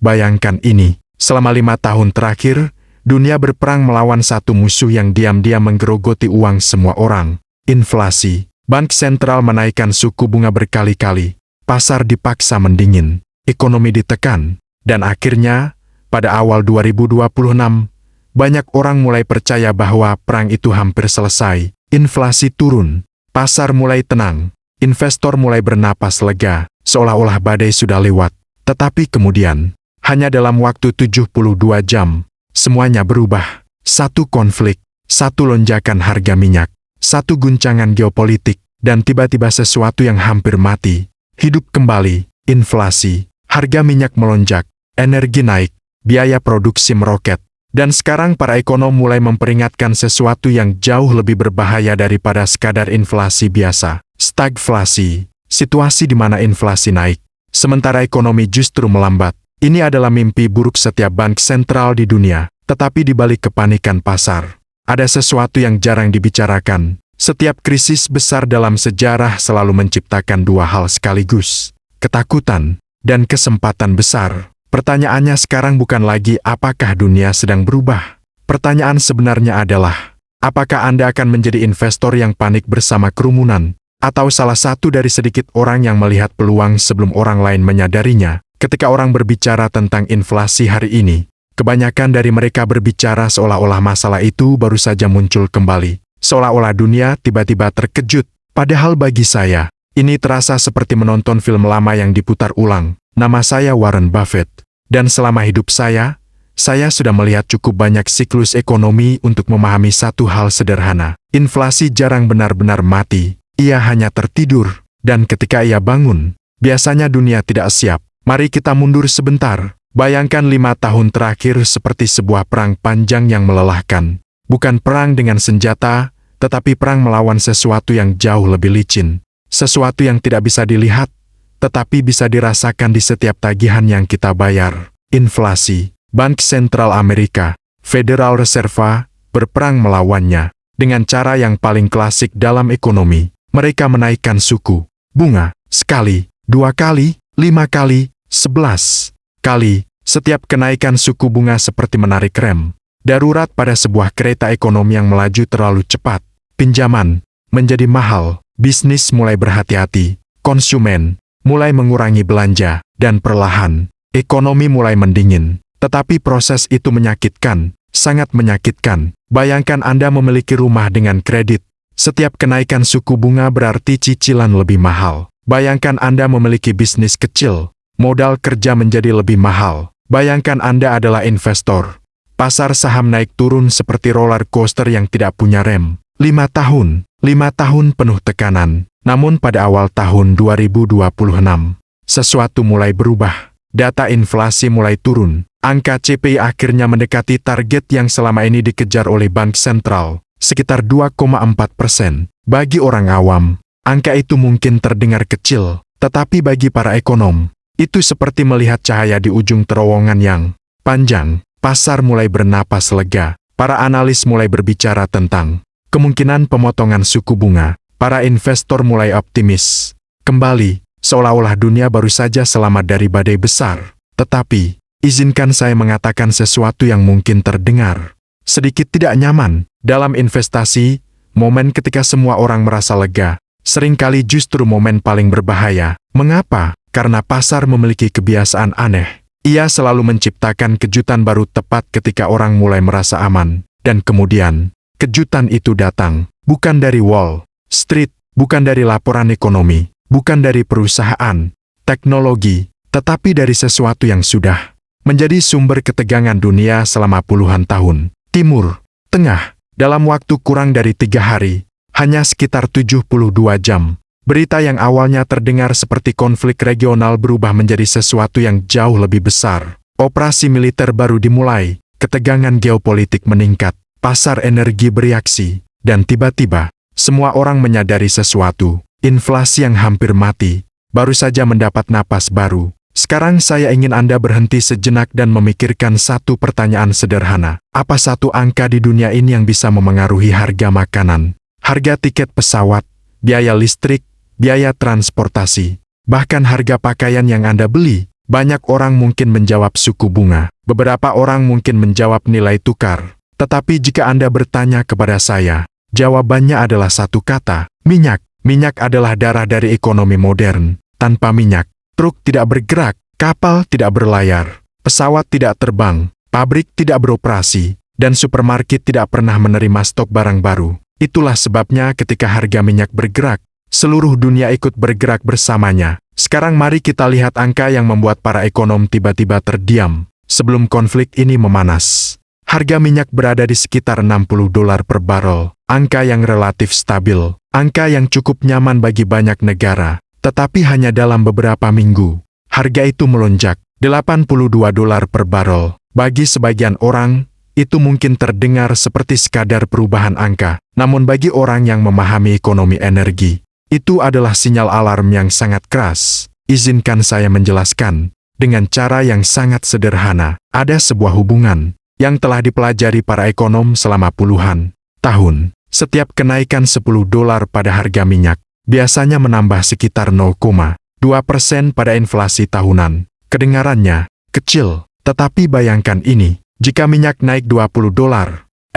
Bayangkan ini, selama 5 tahun terakhir, dunia berperang melawan satu musuh yang diam-diam menggerogoti uang semua orang. Inflasi. Bank sentral menaikkan suku bunga berkali-kali. Pasar dipaksa mendingin. Ekonomi ditekan. Dan akhirnya, pada awal 2026, banyak orang mulai percaya bahwa perang itu hampir selesai. Inflasi turun. Pasar mulai tenang. Investor mulai bernapas lega, seolah-olah badai sudah lewat. Tetapi kemudian, hanya dalam waktu 72 jam, semuanya berubah. Satu konflik, satu lonjakan harga minyak, satu guncangan geopolitik, dan tiba-tiba sesuatu yang hampir mati. Hidup kembali, inflasi, harga minyak melonjak, energi naik, biaya produksi meroket. Dan sekarang para ekonom mulai memperingatkan sesuatu yang jauh lebih berbahaya daripada sekadar inflasi biasa. Stagflasi, situasi di mana inflasi naik, sementara ekonomi justru melambat. Ini adalah mimpi buruk setiap bank sentral di dunia, tetapi di balik kepanikan pasar, ada sesuatu yang jarang dibicarakan. Setiap krisis besar dalam sejarah selalu menciptakan dua hal sekaligus, ketakutan dan kesempatan besar. Pertanyaannya sekarang bukan lagi apakah dunia sedang berubah. Pertanyaan sebenarnya adalah, apakah Anda akan menjadi investor yang panik bersama kerumunan, atau salah satu dari sedikit orang yang melihat peluang sebelum orang lain menyadarinya? Ketika orang berbicara tentang inflasi hari ini, kebanyakan dari mereka berbicara seolah-olah masalah itu baru saja muncul kembali. Seolah-olah dunia tiba-tiba terkejut. Padahal bagi saya, ini terasa seperti menonton film lama yang diputar ulang. Nama saya Warren Buffett. Dan selama hidup saya sudah melihat cukup banyak siklus ekonomi untuk memahami satu hal sederhana. Inflasi jarang benar-benar mati. Ia hanya tertidur, dan ketika ia bangun, biasanya dunia tidak siap. Mari kita mundur sebentar. Bayangkan 5 tahun terakhir seperti sebuah perang panjang yang melelahkan. Bukan perang dengan senjata, tetapi perang melawan sesuatu yang jauh lebih licin. Sesuatu yang tidak bisa dilihat, tetapi bisa dirasakan di setiap tagihan yang kita bayar. Inflasi. Bank Sentral Amerika, Federal Reserve, berperang melawannya. Dengan cara yang paling klasik dalam ekonomi. Mereka menaikkan suku bunga sekali, 2 kali, 5 kali, 11 kali. Setiap kenaikan suku bunga seperti menarik rem darurat pada sebuah kereta ekonomi yang melaju terlalu cepat. Pinjaman menjadi mahal, bisnis mulai berhati-hati, konsumen mulai mengurangi belanja, dan perlahan, ekonomi mulai mendingin. Tetapi proses itu menyakitkan, sangat menyakitkan. Bayangkan Anda memiliki rumah dengan kredit. Setiap kenaikan suku bunga berarti cicilan lebih mahal. Bayangkan Anda memiliki bisnis kecil, modal kerja menjadi lebih mahal. Bayangkan Anda adalah investor. Pasar saham naik turun seperti roller coaster yang tidak punya rem. 5 tahun penuh tekanan. Namun pada awal tahun 2026, sesuatu mulai berubah. Data inflasi mulai turun. Angka CPI akhirnya mendekati target yang selama ini dikejar oleh bank sentral. Sekitar 2,4%. Bagi orang awam, angka itu mungkin terdengar kecil, tetapi bagi para ekonom, itu seperti melihat cahaya di ujung terowongan yang panjang. Pasar mulai bernapas lega. Para analis mulai berbicara tentang kemungkinan pemotongan suku bunga. Para investor mulai optimis. Kembali, seolah-olah dunia baru saja selamat dari badai besar. Tetapi, izinkan saya mengatakan sesuatu yang mungkin terdengar sedikit tidak nyaman. Dalam investasi, momen ketika semua orang merasa lega, seringkali justru momen paling berbahaya. Mengapa? Karena pasar memiliki kebiasaan aneh. Ia selalu menciptakan kejutan baru tepat ketika orang mulai merasa aman. Dan kemudian, kejutan itu datang, bukan dari Wall Street, bukan dari laporan ekonomi, bukan dari perusahaan, teknologi, tetapi dari sesuatu yang sudah menjadi sumber ketegangan dunia selama puluhan tahun. Timur Tengah. Dalam waktu kurang dari 3 hari, hanya sekitar 72 jam, berita yang awalnya terdengar seperti konflik regional berubah menjadi sesuatu yang jauh lebih besar. Operasi militer baru dimulai, ketegangan geopolitik meningkat, pasar energi bereaksi, dan tiba-tiba, semua orang menyadari sesuatu. Inflasi yang hampir mati, baru saja mendapat napas baru. Sekarang saya ingin Anda berhenti sejenak dan memikirkan satu pertanyaan sederhana. Apa satu angka di dunia ini yang bisa memengaruhi harga makanan, harga tiket pesawat, biaya listrik, biaya transportasi, bahkan harga pakaian yang Anda beli? Banyak orang mungkin menjawab suku bunga, beberapa orang mungkin menjawab nilai tukar. Tetapi jika Anda bertanya kepada saya, jawabannya adalah satu kata, minyak. Minyak adalah darah dari ekonomi modern. Tanpa minyak, truk tidak bergerak, kapal tidak berlayar, pesawat tidak terbang, pabrik tidak beroperasi, dan supermarket tidak pernah menerima stok barang baru. Itulah sebabnya ketika harga minyak bergerak, seluruh dunia ikut bergerak bersamanya. Sekarang mari kita lihat angka yang membuat para ekonom tiba-tiba terdiam. Sebelum konflik ini memanas, harga minyak berada di sekitar $60 per barrel, angka yang relatif stabil, angka yang cukup nyaman bagi banyak negara. Tetapi hanya dalam beberapa minggu, harga itu melonjak, $82 per barrel. Bagi sebagian orang, itu mungkin terdengar seperti sekadar perubahan angka. Namun bagi orang yang memahami ekonomi energi, itu adalah sinyal alarm yang sangat keras. Izinkan saya menjelaskan. Dengan cara yang sangat sederhana, ada sebuah hubungan yang telah dipelajari para ekonom selama puluhan tahun. Setiap kenaikan $10 pada harga minyak, biasanya menambah sekitar 0,2% pada inflasi tahunan. Kedengarannya kecil, tetapi bayangkan ini, jika minyak naik $20,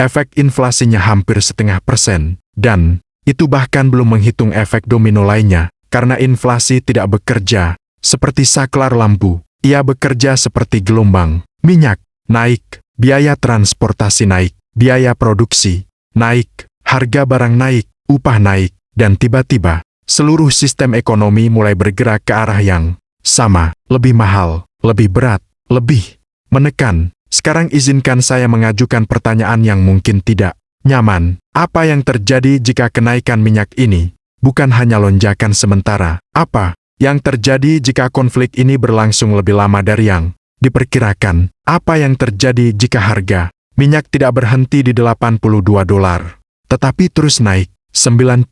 efek inflasinya hampir 0,5%, dan itu bahkan belum menghitung efek domino lainnya, karena inflasi tidak bekerja seperti saklar lampu, ia bekerja seperti gelombang. Minyak naik, biaya transportasi naik, biaya produksi naik, harga barang naik, upah naik, dan tiba-tiba, seluruh sistem ekonomi mulai bergerak ke arah yang sama, lebih mahal, lebih berat, lebih menekan. Sekarang izinkan saya mengajukan pertanyaan yang mungkin tidak nyaman. Apa yang terjadi jika kenaikan minyak ini bukan hanya lonjakan sementara? Apa yang terjadi jika konflik ini berlangsung lebih lama dari yang diperkirakan? Apa yang terjadi jika harga minyak tidak berhenti di $82? Tetapi terus naik, 90,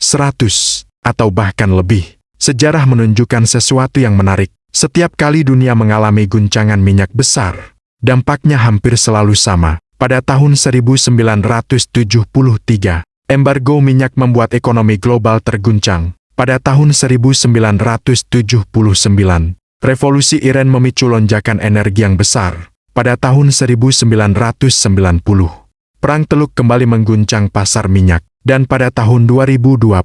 100, atau bahkan lebih. Sejarah menunjukkan sesuatu yang menarik. Setiap kali dunia mengalami guncangan minyak besar, dampaknya hampir selalu sama. Pada tahun 1973, embargo minyak membuat ekonomi global terguncang. Pada tahun 1979, revolusi Iran memicu lonjakan energi yang besar. Pada tahun 1990, Perang Teluk kembali mengguncang pasar minyak, dan pada tahun 2022,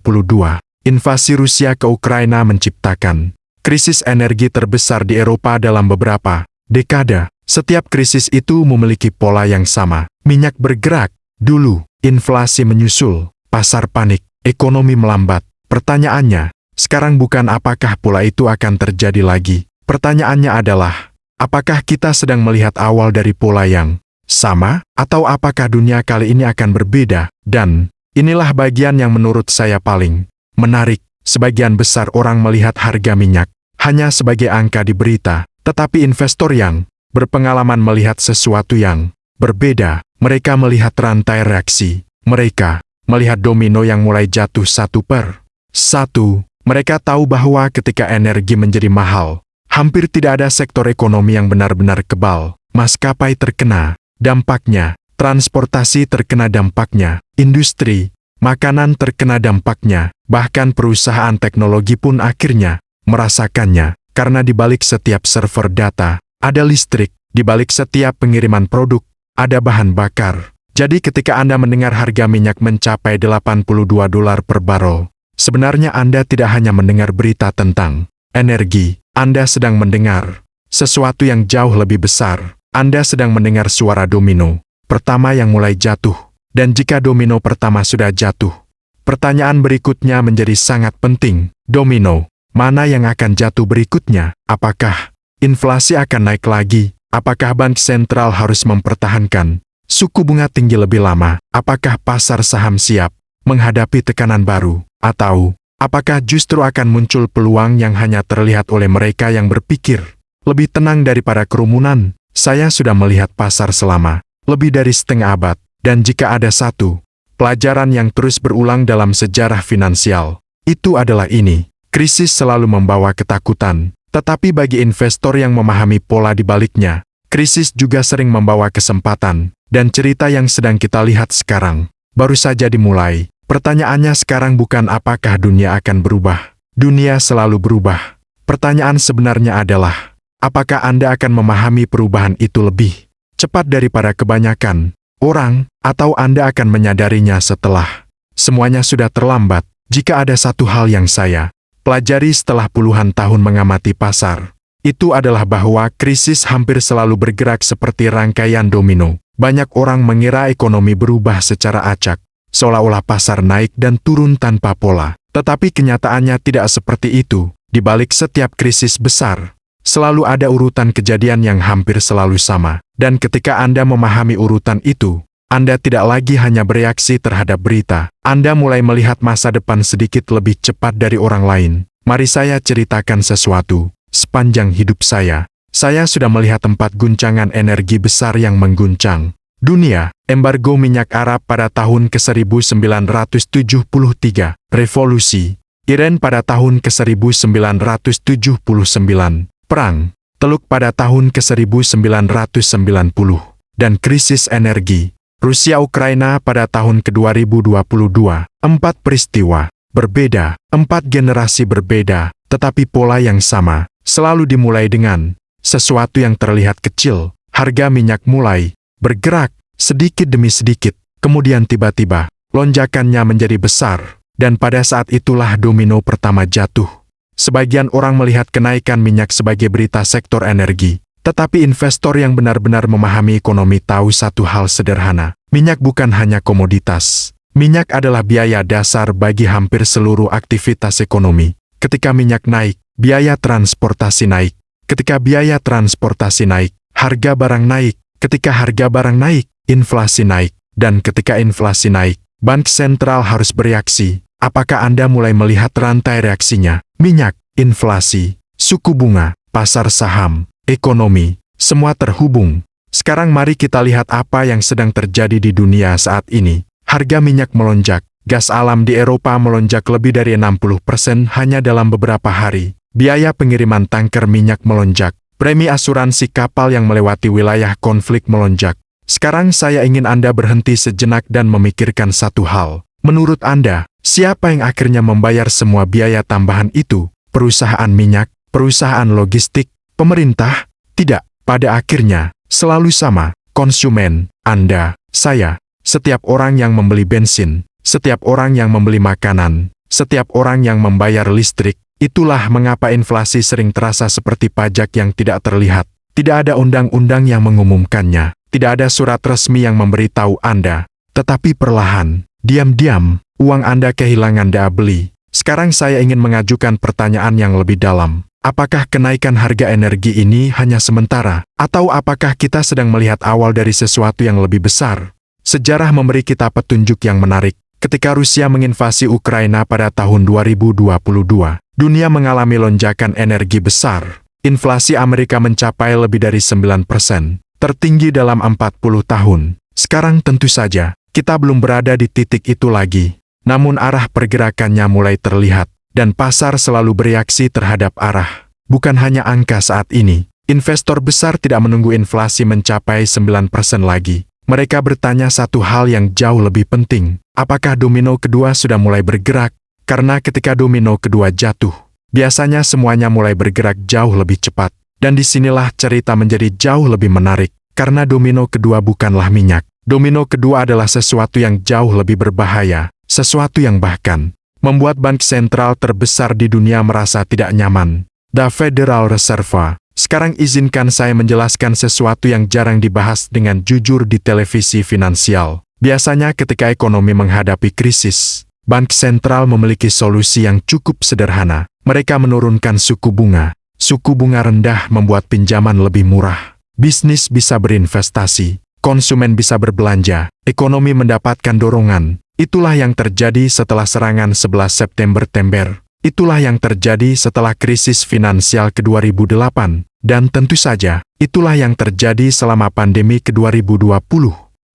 invasi Rusia ke Ukraina menciptakan krisis energi terbesar di Eropa dalam beberapa dekade. Setiap krisis itu memiliki pola yang sama. Minyak bergerak dulu, inflasi menyusul, pasar panik, ekonomi melambat. Pertanyaannya, sekarang bukan apakah pola itu akan terjadi lagi. Pertanyaannya adalah, apakah kita sedang melihat awal dari pola yang sama, atau apakah dunia kali ini akan berbeda? Dan inilah bagian yang menurut saya paling menarik. Sebagian besar orang melihat harga minyak hanya sebagai angka di berita, tetapi investor yang berpengalaman melihat sesuatu yang berbeda. Mereka melihat rantai reaksi. Mereka melihat domino yang mulai jatuh satu per satu. Mereka tahu bahwa ketika energi menjadi mahal, hampir tidak ada sektor ekonomi yang benar-benar kebal. Maskapai terkena dampaknya, transportasi terkena dampaknya, industri makanan terkena dampaknya, bahkan perusahaan teknologi pun akhirnya merasakannya, karena di balik setiap server data, ada listrik, di balik setiap pengiriman produk, ada bahan bakar. Jadi ketika Anda mendengar harga minyak mencapai $82 per barrel, sebenarnya Anda tidak hanya mendengar berita tentang energi, Anda sedang mendengar sesuatu yang jauh lebih besar. Anda sedang mendengar suara domino pertama yang mulai jatuh. Dan jika domino pertama sudah jatuh, pertanyaan berikutnya menjadi sangat penting. Domino mana yang akan jatuh berikutnya? Apakah inflasi akan naik lagi? Apakah bank sentral harus mempertahankan suku bunga tinggi lebih lama? Apakah pasar saham siap menghadapi tekanan baru? Atau apakah justru akan muncul peluang yang hanya terlihat oleh mereka yang berpikir lebih tenang daripada kerumunan? Saya sudah melihat pasar selama lebih dari setengah abad, dan jika ada satu pelajaran yang terus berulang dalam sejarah finansial, itu adalah ini. Krisis selalu membawa ketakutan, tetapi bagi investor yang memahami pola di baliknya, krisis juga sering membawa kesempatan, dan cerita yang sedang kita lihat sekarang baru saja dimulai. Pertanyaannya sekarang bukan apakah dunia akan berubah. Dunia selalu berubah. Pertanyaan sebenarnya adalah, apakah Anda akan memahami perubahan itu lebih cepat daripada kebanyakan orang, atau Anda akan menyadarinya setelah semuanya sudah terlambat? Jika ada satu hal yang saya pelajari setelah puluhan tahun mengamati pasar, itu adalah bahwa krisis hampir selalu bergerak seperti rangkaian domino. Banyak orang mengira ekonomi berubah secara acak, seolah-olah pasar naik dan turun tanpa pola. Tetapi kenyataannya tidak seperti itu. Di balik setiap krisis besar, selalu ada urutan kejadian yang hampir selalu sama. Dan ketika Anda memahami urutan itu, Anda tidak lagi hanya bereaksi terhadap berita. Anda mulai melihat masa depan sedikit lebih cepat dari orang lain. Mari saya ceritakan sesuatu. Sepanjang hidup saya sudah melihat 4 guncangan energi besar yang mengguncang dunia. Embargo minyak Arab pada tahun ke-1973, revolusi Iran pada tahun ke-1979, perang Teluk pada tahun ke-1990, dan krisis energi Rusia-Ukraina pada tahun ke-2022. 4 peristiwa berbeda, 4 generasi berbeda, tetapi pola yang sama selalu dimulai dengan sesuatu yang terlihat kecil. Harga minyak mulai bergerak sedikit demi sedikit, kemudian tiba-tiba lonjakannya menjadi besar, dan pada saat itulah domino pertama jatuh. Sebagian orang melihat kenaikan minyak sebagai berita sektor energi, tetapi investor yang benar-benar memahami ekonomi tahu satu hal sederhana: minyak bukan hanya komoditas. Minyak adalah biaya dasar bagi hampir seluruh aktivitas ekonomi. Ketika minyak naik, biaya transportasi naik. Ketika biaya transportasi naik, harga barang naik. Ketika harga barang naik, inflasi naik. Dan ketika inflasi naik, bank sentral harus bereaksi. Apakah Anda mulai melihat rantai reaksinya? Minyak, inflasi, suku bunga, pasar saham, ekonomi, semua terhubung. Sekarang mari kita lihat apa yang sedang terjadi di dunia saat ini. Harga minyak melonjak. Gas alam di Eropa melonjak lebih dari 60% hanya dalam beberapa hari. Biaya pengiriman tanker minyak melonjak. Premi asuransi kapal yang melewati wilayah konflik melonjak. Sekarang saya ingin Anda berhenti sejenak dan memikirkan satu hal. Menurut Anda, siapa yang akhirnya membayar semua biaya tambahan itu? Perusahaan minyak, perusahaan logistik, pemerintah? Tidak. Pada akhirnya, selalu sama. Konsumen, Anda, saya, setiap orang yang membeli bensin, setiap orang yang membeli makanan, setiap orang yang membayar listrik. Itulah mengapa inflasi sering terasa seperti pajak yang tidak terlihat. Tidak ada undang-undang yang mengumumkannya. Tidak ada surat resmi yang memberitahu Anda. Tetapi perlahan, diam-diam, uang Anda kehilangan daya beli. Sekarang saya ingin mengajukan pertanyaan yang lebih dalam. Apakah kenaikan harga energi ini hanya sementara? Atau apakah kita sedang melihat awal dari sesuatu yang lebih besar? Sejarah memberi kita petunjuk yang menarik. Ketika Rusia menginvasi Ukraina pada tahun 2022, dunia mengalami lonjakan energi besar. Inflasi Amerika mencapai lebih dari 9%, tertinggi dalam 40 tahun. Sekarang tentu saja, kita belum berada di titik itu lagi. Namun arah pergerakannya mulai terlihat, dan pasar selalu bereaksi terhadap arah. Bukan hanya angka saat ini. Investor besar tidak menunggu inflasi mencapai 9% lagi. Mereka bertanya satu hal yang jauh lebih penting. Apakah domino kedua sudah mulai bergerak? Karena ketika domino kedua jatuh, biasanya semuanya mulai bergerak jauh lebih cepat. Dan disinilah cerita menjadi jauh lebih menarik. Karena domino kedua bukanlah minyak. Domino kedua adalah sesuatu yang jauh lebih berbahaya. Sesuatu yang bahkan membuat bank sentral terbesar di dunia merasa tidak nyaman. The Federal Reserve. Sekarang izinkan saya menjelaskan sesuatu yang jarang dibahas dengan jujur di televisi finansial. Biasanya ketika ekonomi menghadapi krisis, bank sentral memiliki solusi yang cukup sederhana. Mereka menurunkan suku bunga. Suku bunga rendah membuat pinjaman lebih murah. Bisnis bisa berinvestasi. Konsumen bisa berbelanja. Ekonomi mendapatkan dorongan. Itulah yang terjadi setelah serangan 11 September. Itulah yang terjadi setelah krisis finansial ke-2008. Dan tentu saja, itulah yang terjadi selama pandemi ke-2020.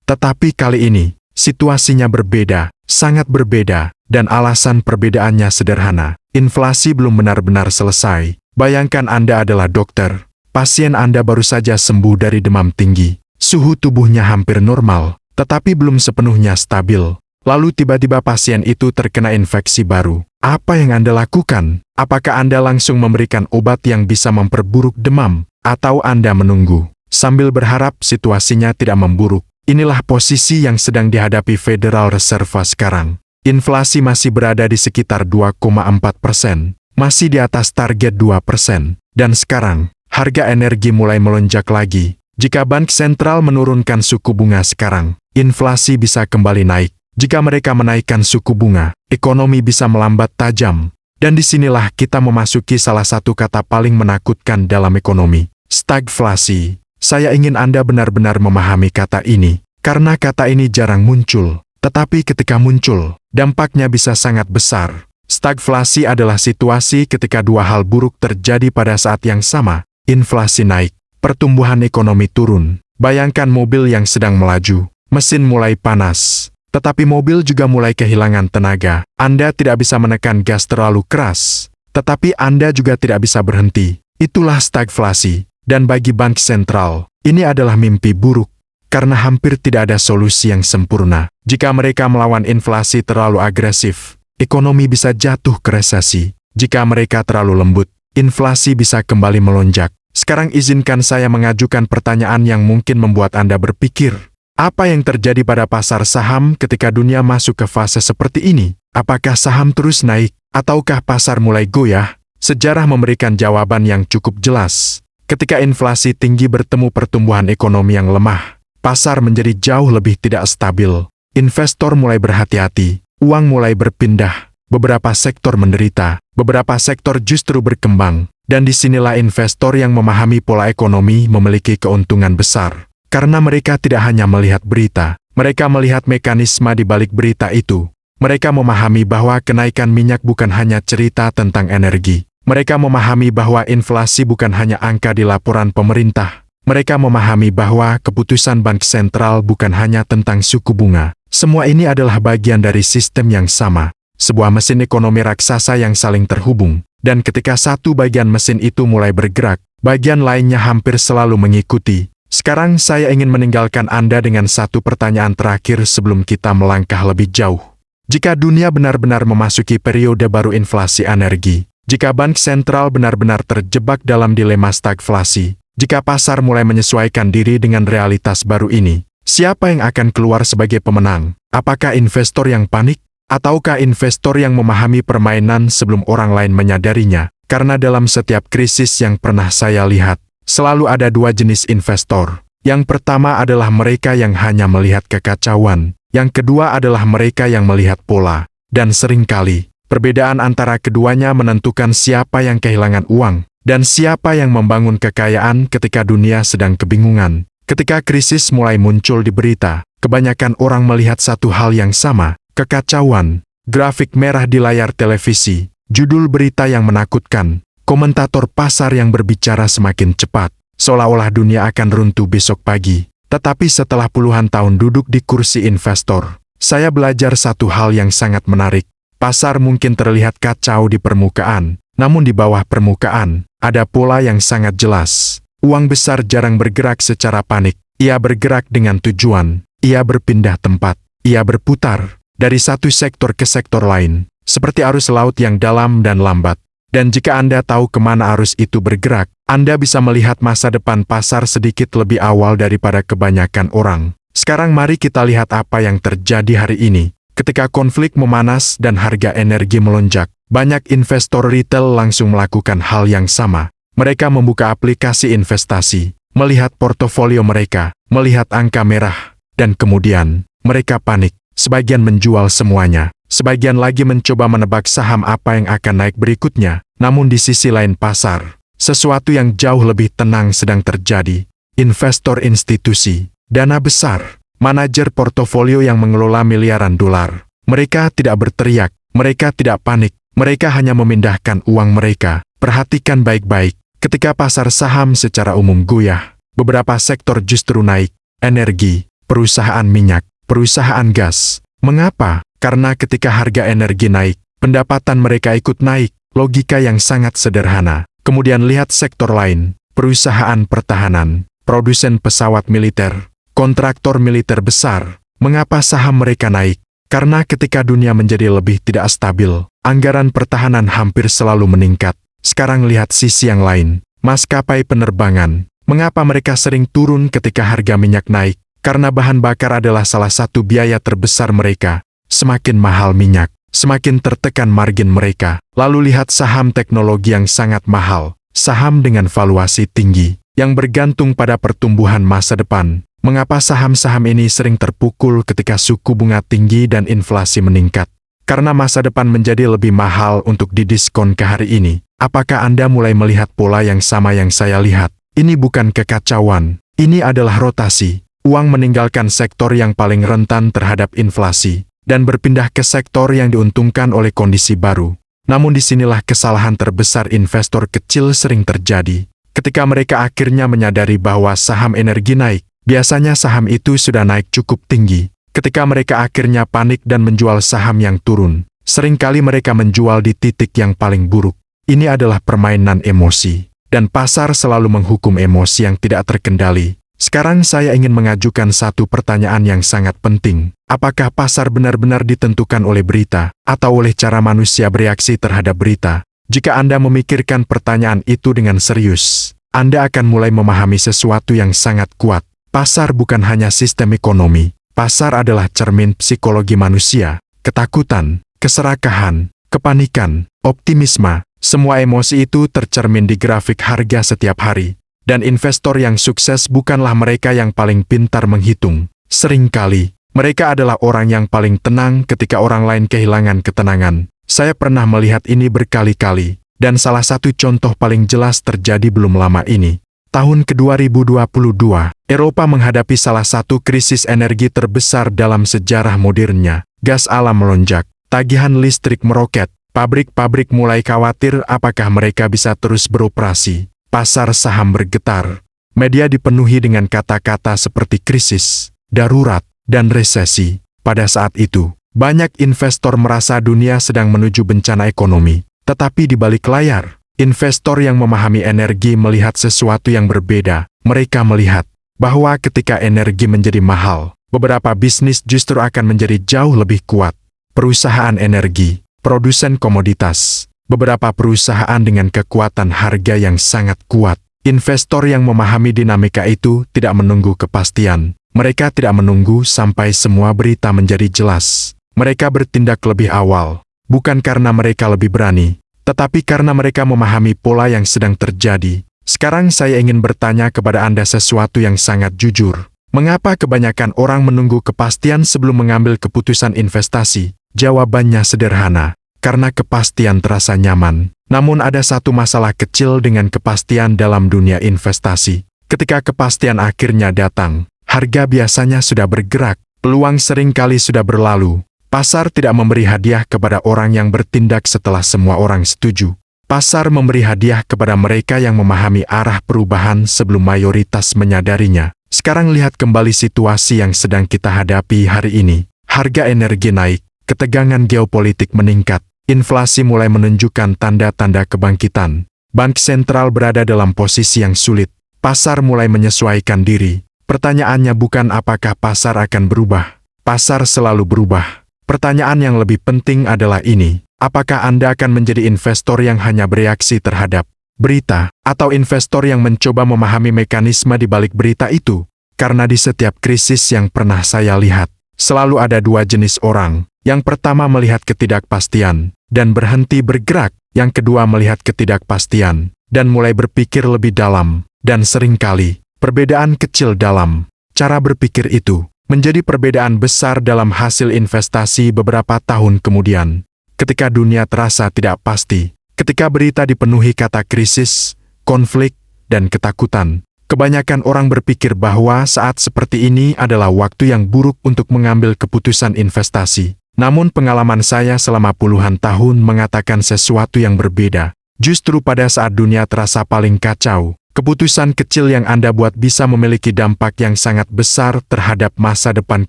Tetapi kali ini, situasinya berbeda, sangat berbeda, dan alasan perbedaannya sederhana. Inflasi belum benar-benar selesai. Bayangkan Anda adalah dokter. Pasien Anda baru saja sembuh dari demam tinggi. Suhu tubuhnya hampir normal, tetapi belum sepenuhnya stabil. Lalu tiba-tiba pasien itu terkena infeksi baru. Apa yang Anda lakukan? Apakah Anda langsung memberikan obat yang bisa memperburuk demam? Atau Anda menunggu, sambil berharap situasinya tidak memburuk? Inilah posisi yang sedang dihadapi Federal Reserve sekarang. Inflasi masih berada di sekitar 2,4%, masih di atas target 2%. Dan sekarang, harga energi mulai melonjak lagi. Jika Bank Sentral menurunkan suku bunga sekarang, inflasi bisa kembali naik. Jika mereka menaikkan suku bunga, ekonomi bisa melambat tajam. Dan disinilah kita memasuki salah satu kata paling menakutkan dalam ekonomi, stagflasi. Saya ingin Anda benar-benar memahami kata ini, karena kata ini jarang muncul. Tetapi ketika muncul, dampaknya bisa sangat besar. Stagflasi adalah situasi ketika dua hal buruk terjadi pada saat yang sama. Inflasi naik, pertumbuhan ekonomi turun. Bayangkan mobil yang sedang melaju, mesin mulai panas. Tetapi mobil juga mulai kehilangan tenaga. Anda tidak bisa menekan gas terlalu keras, tetapi Anda juga tidak bisa berhenti. Itulah stagflasi. Dan bagi Bank Sentral, ini adalah mimpi buruk, karena hampir tidak ada solusi yang sempurna. Jika mereka melawan inflasi terlalu agresif, ekonomi bisa jatuh ke resesi. Jika mereka terlalu lembut, inflasi bisa kembali melonjak. Sekarang izinkan saya mengajukan pertanyaan yang mungkin membuat Anda berpikir. Apa yang terjadi pada pasar saham ketika dunia masuk ke fase seperti ini? Apakah saham terus naik, ataukah pasar mulai goyah? Sejarah memberikan jawaban yang cukup jelas. Ketika inflasi tinggi bertemu pertumbuhan ekonomi yang lemah, pasar menjadi jauh lebih tidak stabil. Investor mulai berhati-hati, uang mulai berpindah, beberapa sektor menderita, beberapa sektor justru berkembang, dan disinilah investor yang memahami pola ekonomi memiliki keuntungan besar. Karena mereka tidak hanya melihat berita, mereka melihat mekanisme di balik berita itu. Mereka memahami bahwa kenaikan minyak bukan hanya cerita tentang energi. Mereka memahami bahwa inflasi bukan hanya angka di laporan pemerintah. Mereka memahami bahwa keputusan Bank Sentral bukan hanya tentang suku bunga. Semua ini adalah bagian dari sistem yang sama. Sebuah mesin ekonomi raksasa yang saling terhubung. Dan ketika satu bagian mesin itu mulai bergerak, bagian lainnya hampir selalu mengikuti. Sekarang saya ingin meninggalkan Anda dengan satu pertanyaan terakhir sebelum kita melangkah lebih jauh. Jika dunia benar-benar memasuki periode baru inflasi energi, jika Bank Sentral benar-benar terjebak dalam dilema stagflasi, jika pasar mulai menyesuaikan diri dengan realitas baru ini, siapa yang akan keluar sebagai pemenang? Apakah investor yang panik? Ataukah investor yang memahami permainan sebelum orang lain menyadarinya? Karena dalam setiap krisis yang pernah saya lihat, selalu ada dua jenis investor. Yang pertama adalah mereka yang hanya melihat kekacauan. Yang kedua adalah mereka yang melihat pola. Dan seringkali, perbedaan antara keduanya menentukan siapa yang kehilangan uang, dan siapa yang membangun kekayaan ketika dunia sedang kebingungan. Ketika krisis mulai muncul di berita, kebanyakan orang melihat satu hal yang sama, kekacauan. Grafik merah di layar televisi, judul berita yang menakutkan, komentator pasar yang berbicara semakin cepat, seolah-olah dunia akan runtuh besok pagi. Tetapi setelah puluhan tahun duduk di kursi investor, saya belajar satu hal yang sangat menarik. Pasar mungkin terlihat kacau di permukaan, namun di bawah permukaan, ada pola yang sangat jelas. Uang besar jarang bergerak secara panik. Ia bergerak dengan tujuan. Ia berpindah tempat. Ia berputar dari satu sektor ke sektor lain, seperti arus laut yang dalam dan lambat. Dan jika Anda tahu kemana arus itu bergerak, Anda bisa melihat masa depan pasar sedikit lebih awal daripada kebanyakan orang. Sekarang mari kita lihat apa yang terjadi hari ini. Ketika konflik memanas dan harga energi melonjak, banyak investor retail langsung melakukan hal yang sama. Mereka membuka aplikasi investasi, melihat portofolio mereka, melihat angka merah, dan kemudian mereka panik. Sebagian menjual semuanya, sebagian lagi mencoba menebak saham apa yang akan naik berikutnya. Namun di sisi lain pasar, sesuatu yang jauh lebih tenang sedang terjadi. Investor institusi, dana besar, manajer portofolio yang mengelola miliaran dolar. Mereka tidak berteriak, mereka tidak panik, mereka hanya memindahkan uang mereka. Perhatikan baik-baik, ketika pasar saham secara umum goyah, beberapa sektor justru naik. Energi, perusahaan minyak, perusahaan gas. Mengapa? Karena ketika harga energi naik, pendapatan mereka ikut naik. Logika yang sangat sederhana. Kemudian lihat sektor lain, perusahaan pertahanan, produsen pesawat militer, kontraktor militer besar. Mengapa saham mereka naik? Karena ketika dunia menjadi lebih tidak stabil, anggaran pertahanan hampir selalu meningkat. Sekarang lihat sisi yang lain, maskapai penerbangan. Mengapa mereka sering turun ketika harga minyak naik? Karena bahan bakar adalah salah satu biaya terbesar mereka. Semakin mahal minyak, semakin tertekan margin mereka. Lalu lihat saham teknologi yang sangat mahal, saham dengan valuasi tinggi, yang bergantung pada pertumbuhan masa depan. Mengapa saham-saham ini sering terpukul ketika suku bunga tinggi dan inflasi meningkat? Karena masa depan menjadi lebih mahal untuk didiskon ke hari ini. Apakah Anda mulai melihat pola yang sama yang saya lihat? Ini bukan kekacauan, ini adalah rotasi. Uang meninggalkan sektor yang paling rentan terhadap inflasi, dan berpindah ke sektor yang diuntungkan oleh kondisi baru. Namun disinilah kesalahan terbesar investor kecil sering terjadi. Ketika mereka akhirnya menyadari bahwa saham energi naik, biasanya saham itu sudah naik cukup tinggi. Ketika mereka akhirnya panik dan menjual saham yang turun, seringkali mereka menjual di titik yang paling buruk. Ini adalah permainan emosi. Dan pasar selalu menghukum emosi yang tidak terkendali. Sekarang saya ingin mengajukan satu pertanyaan yang sangat penting. Apakah pasar benar-benar ditentukan oleh berita, atau oleh cara manusia bereaksi terhadap berita? Jika Anda memikirkan pertanyaan itu dengan serius, Anda akan mulai memahami sesuatu yang sangat kuat. Pasar bukan hanya sistem ekonomi. Pasar adalah cermin psikologi manusia. Ketakutan, keserakahan, kepanikan, optimisme. Semua emosi itu tercermin di grafik harga setiap hari. Dan investor yang sukses bukanlah mereka yang paling pintar menghitung. Seringkali, mereka adalah orang yang paling tenang ketika orang lain kehilangan ketenangan. Saya pernah melihat ini berkali-kali. Dan salah satu contoh paling jelas terjadi belum lama ini. Tahun ke-2022, Eropa menghadapi salah satu krisis energi terbesar dalam sejarah modernnya. Gas alam melonjak, tagihan listrik meroket. Pabrik-pabrik mulai khawatir apakah mereka bisa terus beroperasi. Pasar saham bergetar. Media dipenuhi dengan kata-kata seperti krisis, darurat, dan resesi. Pada saat itu, banyak investor merasa dunia sedang menuju bencana ekonomi. Tetapi di balik layar, investor yang memahami energi melihat sesuatu yang berbeda. Mereka melihat bahwa ketika energi menjadi mahal, beberapa bisnis justru akan menjadi jauh lebih kuat. Perusahaan energi, produsen komoditas, beberapa perusahaan dengan kekuatan harga yang sangat kuat. Investor yang memahami dinamika itu tidak menunggu kepastian. Mereka tidak menunggu sampai semua berita menjadi jelas. Mereka bertindak lebih awal, bukan karena mereka lebih berani, tetapi karena mereka memahami pola yang sedang terjadi. Sekarang saya ingin bertanya kepada Anda sesuatu yang sangat jujur. Mengapa kebanyakan orang menunggu kepastian sebelum mengambil keputusan investasi? Jawabannya sederhana, karena kepastian terasa nyaman. Namun ada satu masalah kecil dengan kepastian dalam dunia investasi. Ketika kepastian akhirnya datang, harga biasanya sudah bergerak, peluang seringkali sudah berlalu. Pasar tidak memberi hadiah kepada orang yang bertindak setelah semua orang setuju. Pasar memberi hadiah kepada mereka yang memahami arah perubahan sebelum mayoritas menyadarinya. Sekarang lihat kembali situasi yang sedang kita hadapi hari ini. Harga energi naik. Ketegangan geopolitik meningkat, inflasi mulai menunjukkan tanda-tanda kebangkitan. Bank sentral berada dalam posisi yang sulit, pasar mulai menyesuaikan diri. Pertanyaannya bukan apakah pasar akan berubah. Pasar selalu berubah. Pertanyaan yang lebih penting adalah ini, apakah Anda akan menjadi investor yang hanya bereaksi terhadap berita, atau investor yang mencoba memahami mekanisme di balik berita itu? Karena di setiap krisis yang pernah saya lihat, selalu ada dua jenis orang. Yang pertama melihat ketidakpastian, dan berhenti bergerak. Yang kedua melihat ketidakpastian, dan mulai berpikir lebih dalam. Dan seringkali, perbedaan kecil dalam cara berpikir itu, menjadi perbedaan besar dalam hasil investasi beberapa tahun kemudian. Ketika dunia terasa tidak pasti, ketika berita dipenuhi kata krisis, konflik, dan ketakutan, kebanyakan orang berpikir bahwa saat seperti ini adalah waktu yang buruk untuk mengambil keputusan investasi. Namun pengalaman saya selama puluhan tahun mengatakan sesuatu yang berbeda. Justru pada saat dunia terasa paling kacau, keputusan kecil yang Anda buat bisa memiliki dampak yang sangat besar terhadap masa depan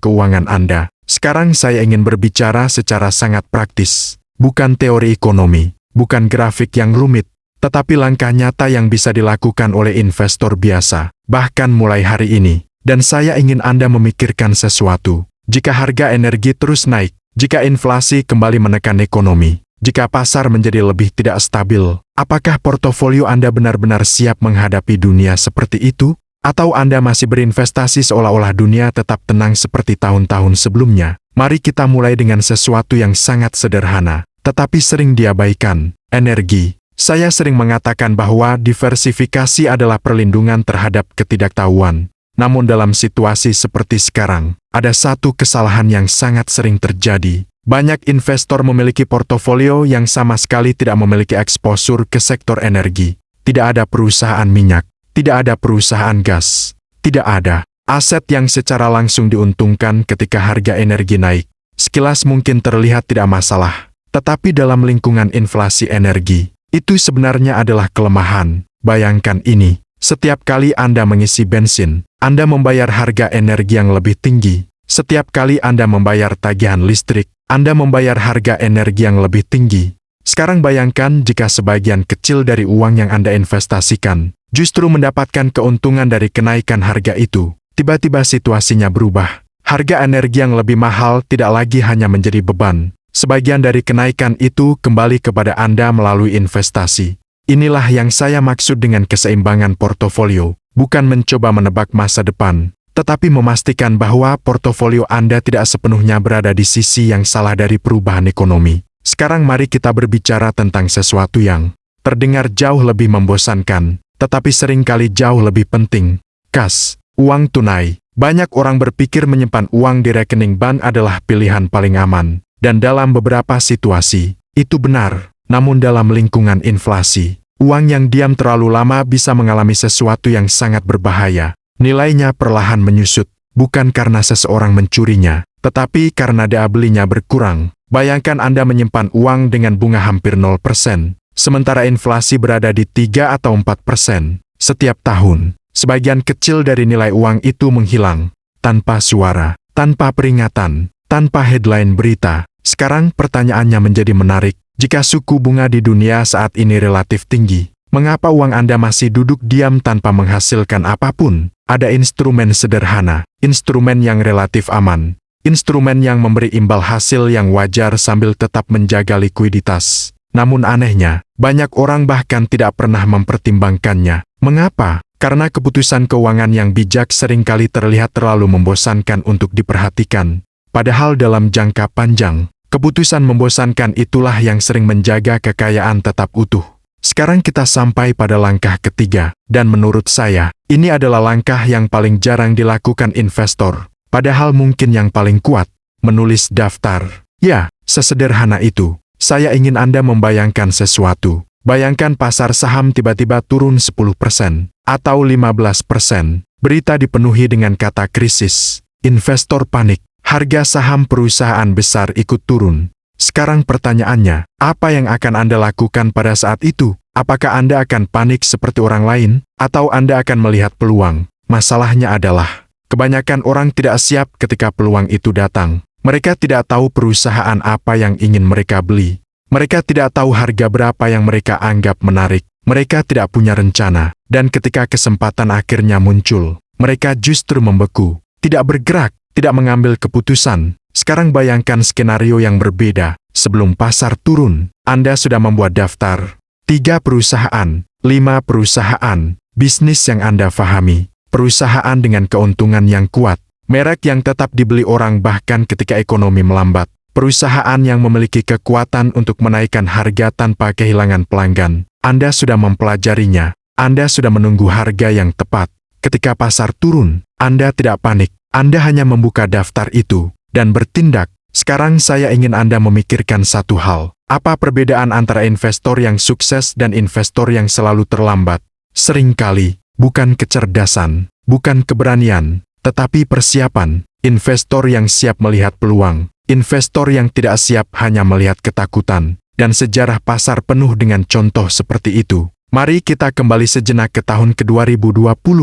keuangan Anda. Sekarang saya ingin berbicara secara sangat praktis. Bukan teori ekonomi, bukan grafik yang rumit, tetapi langkah nyata yang bisa dilakukan oleh investor biasa, bahkan mulai hari ini. Dan saya ingin Anda memikirkan sesuatu. Jika harga energi terus naik, jika inflasi kembali menekan ekonomi, jika pasar menjadi lebih tidak stabil, Apakah portofolio Anda benar-benar siap menghadapi dunia seperti itu? Atau Anda masih berinvestasi seolah-olah dunia tetap tenang seperti tahun-tahun sebelumnya? Mari kita mulai dengan sesuatu yang sangat sederhana, tetapi sering diabaikan, energi. Saya sering mengatakan bahwa diversifikasi adalah perlindungan terhadap ketidaktahuan. Namun dalam situasi seperti sekarang, ada satu kesalahan yang sangat sering terjadi. Banyak investor memiliki portofolio yang sama sekali tidak memiliki eksposur ke sektor energi. Tidak ada perusahaan minyak, tidak ada perusahaan gas, tidak ada aset yang secara langsung diuntungkan ketika harga energi naik. Sekilas mungkin terlihat tidak masalah, tetapi dalam lingkungan inflasi energi, itu sebenarnya adalah kelemahan. Bayangkan ini, setiap kali Anda mengisi bensin, Anda membayar harga energi yang lebih tinggi. Setiap kali Anda membayar tagihan listrik, Anda membayar harga energi yang lebih tinggi. Sekarang bayangkan jika sebagian kecil dari uang yang Anda investasikan justru mendapatkan keuntungan dari kenaikan harga itu. Tiba-tiba situasinya berubah. Harga energi yang lebih mahal tidak lagi hanya menjadi beban. Sebagian dari kenaikan itu kembali kepada Anda melalui investasi. Inilah yang saya maksud dengan keseimbangan portofolio, bukan mencoba menebak masa depan, tetapi memastikan bahwa portofolio Anda tidak sepenuhnya berada di sisi yang salah dari perubahan ekonomi. Sekarang mari kita berbicara tentang sesuatu yang terdengar jauh lebih membosankan, tetapi seringkali jauh lebih penting. Kas, uang tunai. Banyak orang berpikir menyimpan uang di rekening bank adalah pilihan paling aman. Dan dalam beberapa situasi, itu benar. Namun dalam lingkungan inflasi, uang yang diam terlalu lama bisa mengalami sesuatu yang sangat berbahaya. Nilainya perlahan menyusut, bukan karena seseorang mencurinya, tetapi karena daya belinya berkurang. Bayangkan Anda menyimpan uang dengan bunga hampir 0%, sementara inflasi berada di 3 atau 4% setiap tahun. Sebagian kecil dari nilai uang itu menghilang, tanpa suara, tanpa peringatan, tanpa headline berita. Sekarang pertanyaannya menjadi menarik, jika suku bunga di dunia saat ini relatif tinggi, mengapa uang Anda masih duduk diam tanpa menghasilkan apapun? Ada instrumen sederhana, instrumen yang relatif aman, instrumen yang memberi imbal hasil yang wajar sambil tetap menjaga likuiditas. Namun anehnya, banyak orang bahkan tidak pernah mempertimbangkannya. Mengapa? Karena keputusan keuangan yang bijak seringkali terlihat terlalu membosankan untuk diperhatikan. Padahal dalam jangka panjang, keputusan membosankan itulah yang sering menjaga kekayaan tetap utuh. Sekarang kita sampai pada langkah ketiga, dan menurut saya, ini adalah langkah yang paling jarang dilakukan investor, padahal mungkin yang paling kuat, menulis daftar. Ya, sesederhana itu. Saya ingin Anda membayangkan sesuatu. Bayangkan pasar saham tiba-tiba turun 10%, atau 15%. Berita dipenuhi dengan kata krisis. Investor panik. Harga saham perusahaan besar ikut turun. Sekarang pertanyaannya, apa yang akan Anda lakukan pada saat itu? Apakah Anda akan panik seperti orang lain, atau Anda akan melihat peluang? Masalahnya adalah, kebanyakan orang tidak siap ketika peluang itu datang. Mereka tidak tahu perusahaan apa yang ingin mereka beli. Mereka tidak tahu harga berapa yang mereka anggap menarik. Mereka tidak punya rencana, dan ketika kesempatan akhirnya muncul, mereka justru membeku, tidak bergerak, tidak mengambil keputusan. Sekarang bayangkan skenario yang berbeda. Sebelum pasar turun, Anda sudah membuat daftar 3 perusahaan, 5 perusahaan, bisnis yang Anda fahami, perusahaan dengan keuntungan yang kuat, merek yang tetap dibeli orang bahkan ketika ekonomi melambat, perusahaan yang memiliki kekuatan untuk menaikkan harga tanpa kehilangan pelanggan. Anda sudah mempelajarinya, Anda sudah menunggu harga yang tepat. Ketika pasar turun, Anda tidak panik, Anda hanya membuka daftar itu dan bertindak. Sekarang saya ingin Anda memikirkan satu hal. Apa perbedaan antara investor yang sukses dan investor yang selalu terlambat? Seringkali, bukan kecerdasan, bukan keberanian, tetapi persiapan. Investor yang siap melihat peluang, investor yang tidak siap hanya melihat ketakutan, dan sejarah pasar penuh dengan contoh seperti itu. Mari kita kembali sejenak ke tahun ke-2020.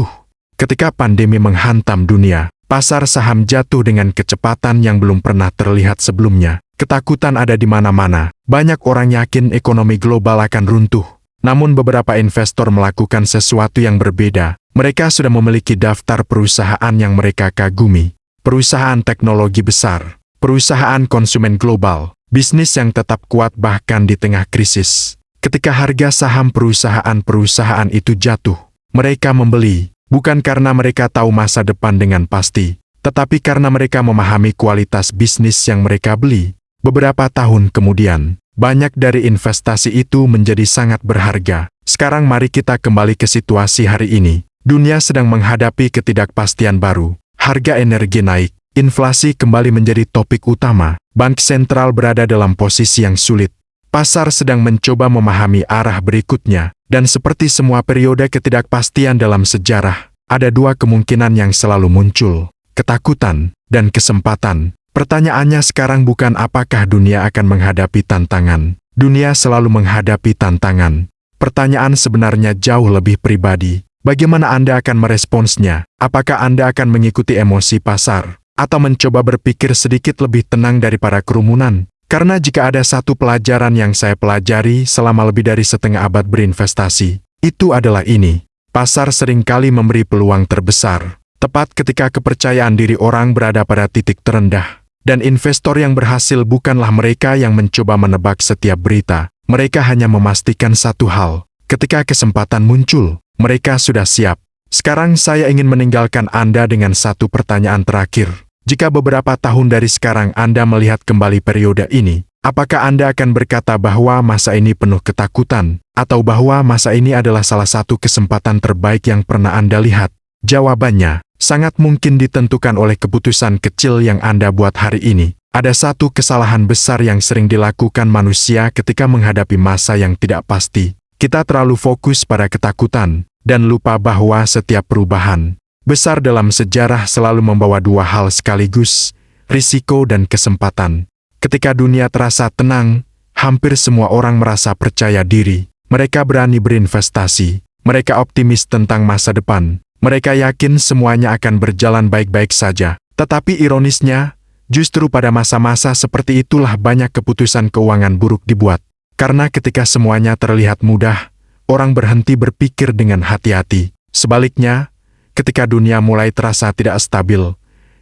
Ketika pandemi menghantam dunia, pasar saham jatuh dengan kecepatan yang belum pernah terlihat sebelumnya. Ketakutan ada di mana-mana. Banyak orang yakin ekonomi global akan runtuh. Namun beberapa investor melakukan sesuatu yang berbeda. Mereka sudah memiliki daftar perusahaan yang mereka kagumi. Perusahaan teknologi besar, perusahaan konsumen global, bisnis yang tetap kuat bahkan di tengah krisis. Ketika harga saham perusahaan-perusahaan itu jatuh, mereka membeli, bukan karena mereka tahu masa depan dengan pasti, tetapi karena mereka memahami kualitas bisnis yang mereka beli. Beberapa tahun kemudian, banyak dari investasi itu menjadi sangat berharga. Sekarang mari kita kembali ke situasi hari ini. Dunia sedang menghadapi ketidakpastian baru. Harga energi naik, inflasi kembali menjadi topik utama. Bank sentral berada dalam posisi yang sulit. Pasar sedang mencoba memahami arah berikutnya, dan seperti semua periode ketidakpastian dalam sejarah, ada dua kemungkinan yang selalu muncul, ketakutan dan kesempatan. Pertanyaannya sekarang bukan apakah dunia akan menghadapi tantangan. Dunia selalu menghadapi tantangan. Pertanyaan sebenarnya jauh lebih pribadi. Bagaimana Anda akan meresponsnya? Apakah Anda akan mengikuti emosi pasar, atau mencoba berpikir sedikit lebih tenang daripada kerumunan? Karena jika ada satu pelajaran yang saya pelajari selama lebih dari setengah abad berinvestasi, itu adalah ini. Pasar seringkali memberi peluang terbesar, tepat ketika kepercayaan diri orang berada pada titik terendah. Dan investor yang berhasil bukanlah mereka yang mencoba menebak setiap berita. Mereka hanya memastikan satu hal. Ketika kesempatan muncul, mereka sudah siap. Sekarang saya ingin meninggalkan Anda dengan satu pertanyaan terakhir. Jika beberapa tahun dari sekarang Anda melihat kembali periode ini, apakah Anda akan berkata bahwa masa ini penuh ketakutan, atau bahwa masa ini adalah salah satu kesempatan terbaik yang pernah Anda lihat? Jawabannya sangat mungkin ditentukan oleh keputusan kecil yang Anda buat hari ini. Ada satu kesalahan besar yang sering dilakukan manusia ketika menghadapi masa yang tidak pasti. Kita terlalu fokus pada ketakutan, dan lupa bahwa setiap perubahan besar dalam sejarah selalu membawa dua hal sekaligus, risiko dan kesempatan. Ketika dunia terasa tenang, hampir semua orang merasa percaya diri. Mereka berani berinvestasi, mereka optimis tentang masa depan, mereka yakin semuanya akan berjalan baik-baik saja. Tetapi ironisnya, justru pada masa-masa seperti itulah banyak keputusan keuangan buruk dibuat. Karena ketika semuanya terlihat mudah, orang berhenti berpikir dengan hati-hati. Sebaliknya, ketika dunia mulai terasa tidak stabil,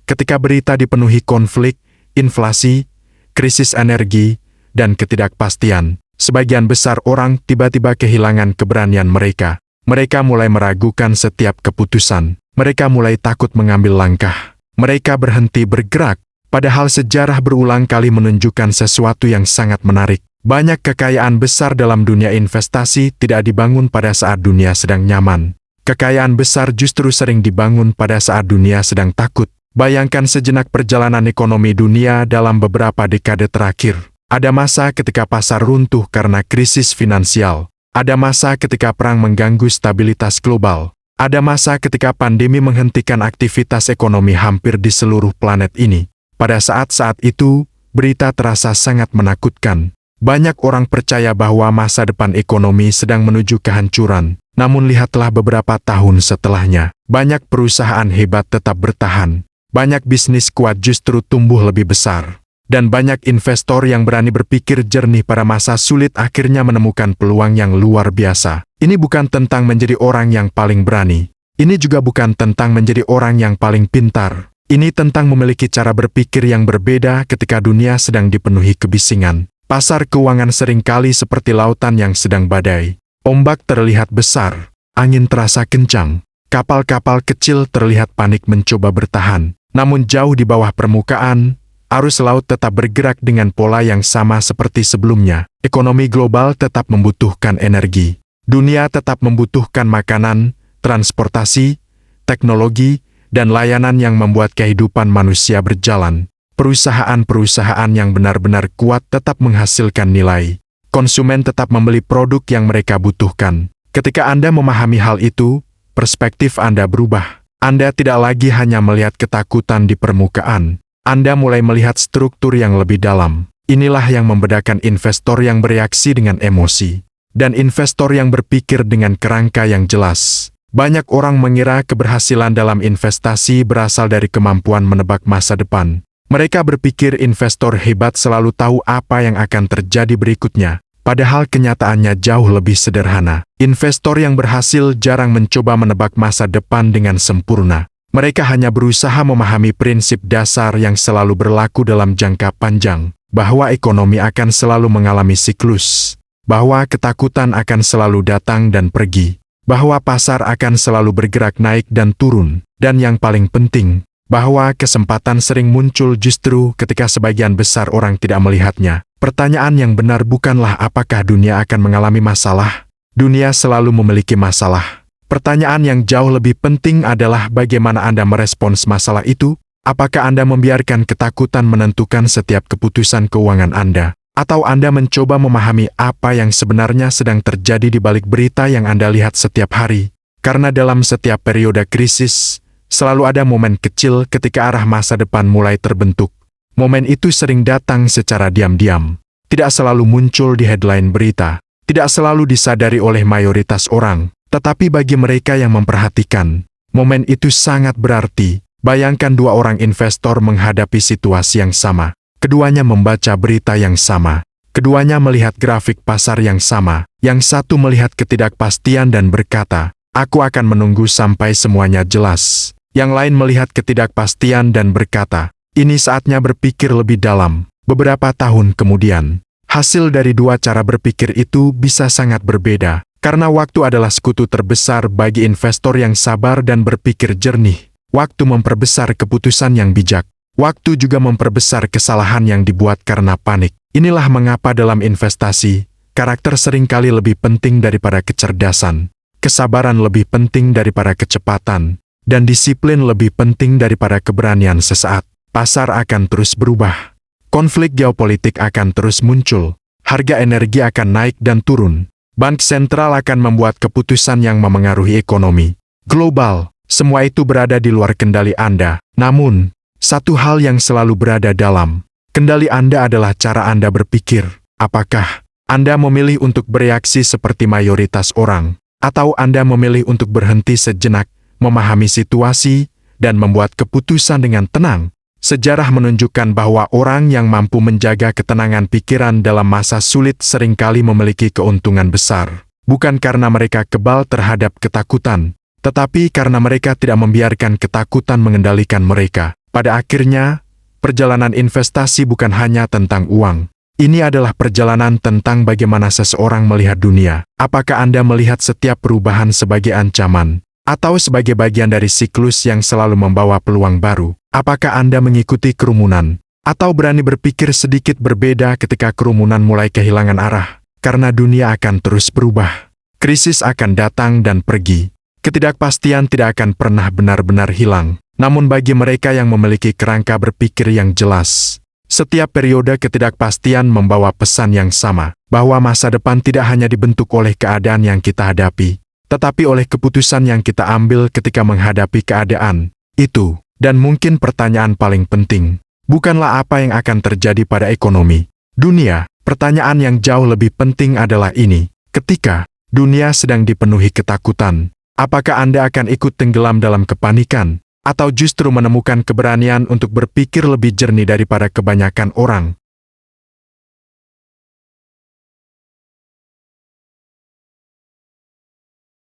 ketika berita dipenuhi konflik, inflasi, krisis energi, dan ketidakpastian, sebagian besar orang tiba-tiba kehilangan keberanian mereka. Mereka mulai meragukan setiap keputusan. Mereka mulai takut mengambil langkah. Mereka berhenti bergerak, padahal sejarah berulang kali menunjukkan sesuatu yang sangat menarik. Banyak kekayaan besar dalam dunia investasi tidak dibangun pada saat dunia sedang nyaman. Kekayaan besar justru sering dibangun pada saat dunia sedang takut. Bayangkan sejenak perjalanan ekonomi dunia dalam beberapa dekade terakhir. Ada masa ketika pasar runtuh karena krisis finansial. Ada masa ketika perang mengganggu stabilitas global. Ada masa ketika pandemi menghentikan aktivitas ekonomi hampir di seluruh planet ini. Pada saat-saat itu, berita terasa sangat menakutkan. Banyak orang percaya bahwa masa depan ekonomi sedang menuju kehancuran. Namun lihatlah beberapa tahun setelahnya, banyak perusahaan hebat tetap bertahan. Banyak bisnis kuat justru tumbuh lebih besar. Dan banyak investor yang berani berpikir jernih pada masa sulit akhirnya menemukan peluang yang luar biasa. Ini bukan tentang menjadi orang yang paling berani. Ini juga bukan tentang menjadi orang yang paling pintar. Ini tentang memiliki cara berpikir yang berbeda ketika dunia sedang dipenuhi kebisingan. Pasar keuangan seringkali seperti lautan yang sedang badai. Ombak terlihat besar, angin terasa kencang, kapal-kapal kecil terlihat panik mencoba bertahan. Namun jauh di bawah permukaan, arus laut tetap bergerak dengan pola yang sama seperti sebelumnya. Ekonomi global tetap membutuhkan energi. Dunia tetap membutuhkan makanan, transportasi, teknologi, dan layanan yang membuat kehidupan manusia berjalan. Perusahaan-perusahaan yang benar-benar kuat tetap menghasilkan nilai. Konsumen tetap membeli produk yang mereka butuhkan. Ketika Anda memahami hal itu, perspektif Anda berubah. Anda tidak lagi hanya melihat ketakutan di permukaan. Anda mulai melihat struktur yang lebih dalam. Inilah yang membedakan investor yang bereaksi dengan emosi, dan investor yang berpikir dengan kerangka yang jelas. Banyak orang mengira keberhasilan dalam investasi berasal dari kemampuan menebak masa depan. Mereka berpikir investor hebat selalu tahu apa yang akan terjadi berikutnya, padahal kenyataannya jauh lebih sederhana. Investor yang berhasil jarang mencoba menebak masa depan dengan sempurna. Mereka hanya berusaha memahami prinsip dasar yang selalu berlaku dalam jangka panjang, bahwa ekonomi akan selalu mengalami siklus, bahwa ketakutan akan selalu datang dan pergi, bahwa pasar akan selalu bergerak naik dan turun, dan yang paling penting, bahwa kesempatan sering muncul justru ketika sebagian besar orang tidak melihatnya. Pertanyaan yang benar bukanlah apakah dunia akan mengalami masalah. Dunia selalu memiliki masalah. Pertanyaan yang jauh lebih penting adalah bagaimana Anda merespons masalah itu. Apakah Anda membiarkan ketakutan menentukan setiap keputusan keuangan Anda? Atau Anda mencoba memahami apa yang sebenarnya sedang terjadi di balik berita yang Anda lihat setiap hari? Karena dalam setiap periode krisis, selalu ada momen kecil ketika arah masa depan mulai terbentuk. Momen itu sering datang secara diam-diam. Tidak selalu muncul di headline berita. Tidak selalu disadari oleh mayoritas orang. Tetapi bagi mereka yang memperhatikan, momen itu sangat berarti. Bayangkan dua orang investor menghadapi situasi yang sama. Keduanya membaca berita yang sama. Keduanya melihat grafik pasar yang sama. Yang satu melihat ketidakpastian dan berkata, "Aku akan menunggu sampai semuanya jelas." Yang lain melihat ketidakpastian dan berkata, "Ini saatnya berpikir lebih dalam." Beberapa tahun kemudian, hasil dari dua cara berpikir itu bisa sangat berbeda. Karena waktu adalah sekutu terbesar bagi investor yang sabar dan berpikir jernih. Waktu memperbesar keputusan yang bijak. Waktu juga memperbesar kesalahan yang dibuat karena panik. Inilah mengapa dalam investasi, karakter seringkali lebih penting daripada kecerdasan, kesabaran lebih penting daripada kecepatan, dan disiplin lebih penting daripada keberanian sesaat. Pasar akan terus berubah. Konflik geopolitik akan terus muncul. Harga energi akan naik dan turun. Bank sentral akan membuat keputusan yang memengaruhi ekonomi global. Semua itu berada di luar kendali Anda. Namun, satu hal yang selalu berada dalam kendali Anda adalah cara Anda berpikir. Apakah Anda memilih untuk bereaksi seperti mayoritas orang, atau Anda memilih untuk berhenti sejenak, memahami situasi, dan membuat keputusan dengan tenang? Sejarah menunjukkan bahwa orang yang mampu menjaga ketenangan pikiran dalam masa sulit seringkali memiliki keuntungan besar. Bukan karena mereka kebal terhadap ketakutan, tetapi karena mereka tidak membiarkan ketakutan mengendalikan mereka. Pada akhirnya, perjalanan investasi bukan hanya tentang uang. Ini adalah perjalanan tentang bagaimana seseorang melihat dunia. Apakah Anda melihat setiap perubahan sebagai ancaman, atau sebagai bagian dari siklus yang selalu membawa peluang baru? Apakah Anda mengikuti kerumunan, atau berani berpikir sedikit berbeda ketika kerumunan mulai kehilangan arah? Karena dunia akan terus berubah. Krisis akan datang dan pergi. Ketidakpastian tidak akan pernah benar-benar hilang. Namun bagi mereka yang memiliki kerangka berpikir yang jelas, setiap periode ketidakpastian membawa pesan yang sama, bahwa masa depan tidak hanya dibentuk oleh keadaan yang kita hadapi, tetapi oleh keputusan yang kita ambil ketika menghadapi keadaan itu. Dan mungkin pertanyaan paling penting, bukanlah apa yang akan terjadi pada ekonomi dunia. Pertanyaan yang jauh lebih penting adalah ini: ketika dunia sedang dipenuhi ketakutan, apakah Anda akan ikut tenggelam dalam kepanikan? Atau justru menemukan keberanian untuk berpikir lebih jernih daripada kebanyakan orang?